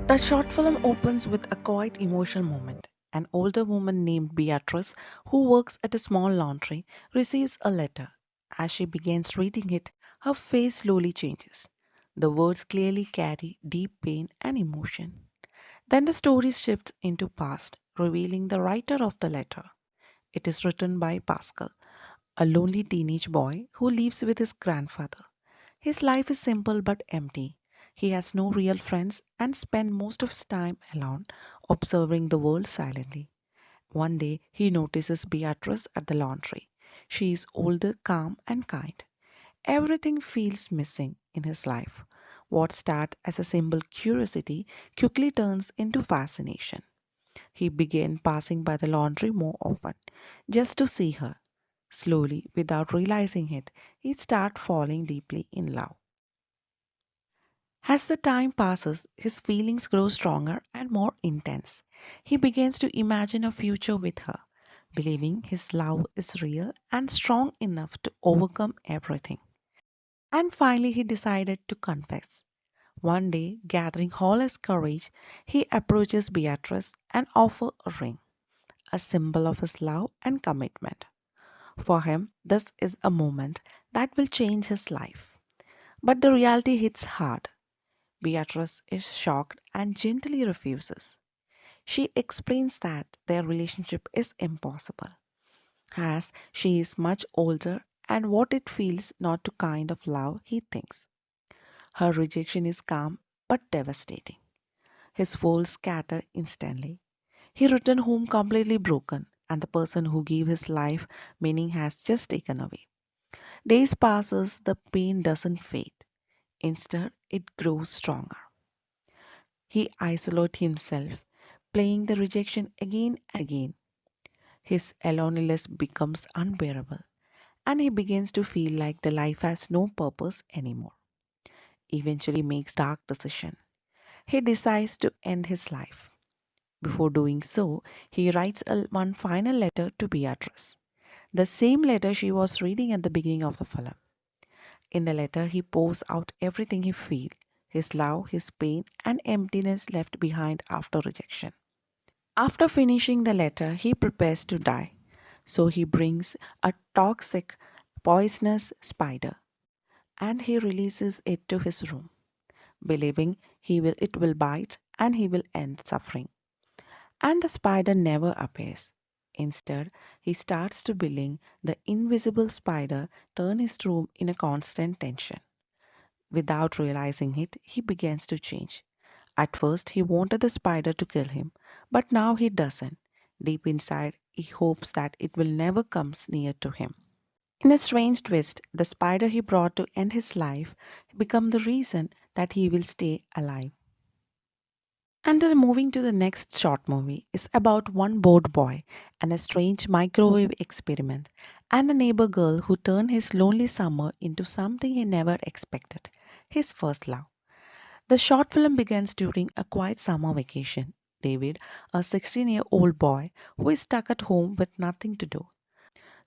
The short film opens with a quite emotional moment. An older woman named Beatrice, who works at a small laundry, receives a letter. As she begins reading it, her face slowly changes. The words clearly carry deep pain and emotion. Then the story shifts into past, revealing the writer of the letter. It is written by Pascal, a lonely teenage boy who lives with his grandfather. His life is simple but empty. He has no real friends and spends most of his time alone, observing the world silently. One day, he notices Beatrice at the laundry. She is older, calm, and kind. Everything feels missing in his life. What starts as a simple curiosity quickly turns into fascination. He began passing by the laundry more often, just to see her. Slowly, without realizing it, he started falling deeply in love. As the time passes, his feelings grow stronger and more intense. He begins to imagine a future with her, believing his love is real and strong enough to overcome everything. And finally, he decided to confess. One day, gathering all his courage, he approaches Beatrice and offers a ring, a symbol of his love and commitment. For him, this is a moment that will change his life. But the reality hits hard. Beatrice is shocked and gently refuses. She explains that their relationship is impossible, as she is much older and what it feels not to kind of love he thinks. Her rejection is calm but devastating. His world scatter instantly. He returned home completely broken, and the person who gave his life meaning has just taken away. Days passes, the pain doesn't fade. Instead, it grows stronger. He isolates himself, playing the rejection again and again. His loneliness becomes unbearable, and he begins to feel like the life has no purpose anymore. Eventually makes dark decision. He decides to end his life. Before doing so, he writes one final letter to Beatrice, the same letter she was reading at the beginning of the film. In the letter, he pours out everything he feels, his love, his pain, and emptiness left behind after rejection. After finishing the letter, he prepares to die. So he brings a toxic, poisonous spider and he releases it to his room, believing it will bite and he will end suffering. And the spider never appears. Instead, he starts to believe the invisible spider turn his room in a constant tension. Without realizing it, he begins to change. At first, he wanted the spider to kill him, but now he doesn't. Deep inside, he hopes that it will never come near to him. In a strange twist, the spider he brought to end his life become the reason that he will stay alive. And then moving to the next short movie is about one bored boy and a strange microwave experiment and a neighbor girl who turned his lonely summer into something he never expected, his first love. The short film begins during a quiet summer vacation. David, a 16-year-old boy who is stuck at home with nothing to do.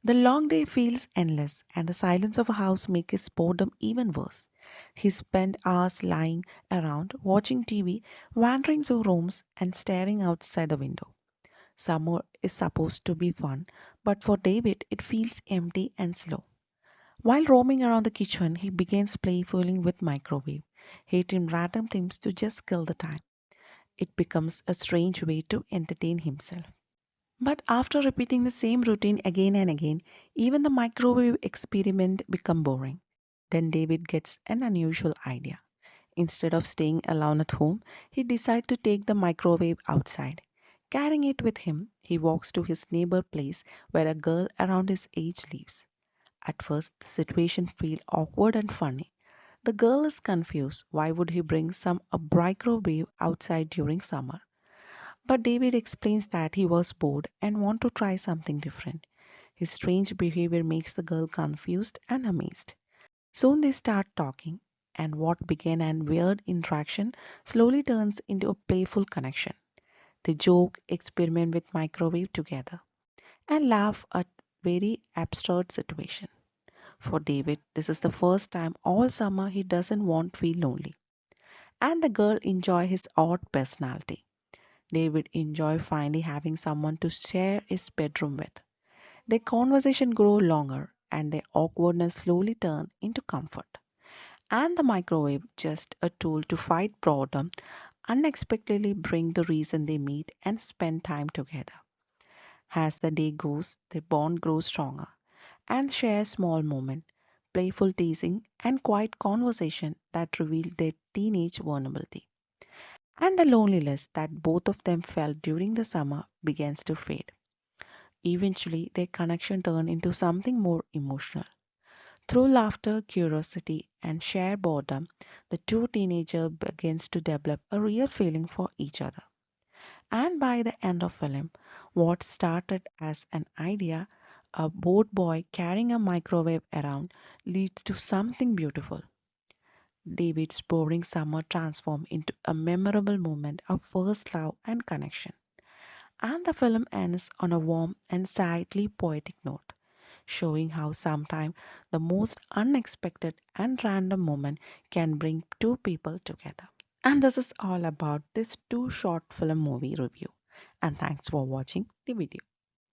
The long day feels endless, and the silence of a house makes his boredom even worse. He spent hours lying around, watching TV, wandering through rooms, and staring outside the window. Summer is supposed to be fun, but for David, it feels empty and slow. While roaming around the kitchen, he begins playfully with microwave, hitting random things to just kill the time. It becomes a strange way to entertain himself. But after repeating the same routine again and again, even the microwave experiment become boring. Then David gets an unusual idea. Instead of staying alone at home, he decides to take the microwave outside. Carrying it with him, he walks to his neighbor place where a girl around his age lives. At first, the situation feels awkward and funny. The girl is confused. Why would he bring some a microwave outside during summer? But David explains that he was bored and want to try something different. His strange behavior makes the girl confused and amazed. Soon they start talking, and what began an weird interaction slowly turns into a playful connection. They joke, experiment with microwave together, and laugh at very absurd situation. For David, this is the first time all summer he doesn't want to feel lonely. and the girl enjoy his odd personality. David enjoy finally having someone to share his bedroom with. Their conversation grow longer and their awkwardness slowly turn into comfort. And the microwave, just a tool to fight boredom, unexpectedly bring the reason they meet and spend time together. As the day goes, their bond grows stronger and share small moments, playful teasing, and quiet conversation that reveal their teenage vulnerability. And the loneliness that both of them felt during the summer begins to fade. Eventually, their connection turned into something more emotional. Through laughter, curiosity, and shared boredom, the two teenagers begins to develop a real feeling for each other. And by the end of film, what started as an idea, a boat boy carrying a microwave around, leads to something beautiful. David's boring summer transformed into a memorable moment of first love and connection. And the film ends on a warm and slightly poetic note, showing how sometimes the most unexpected and random moment can bring two people together. And this is all about this two short film movie review. And thanks for watching the video.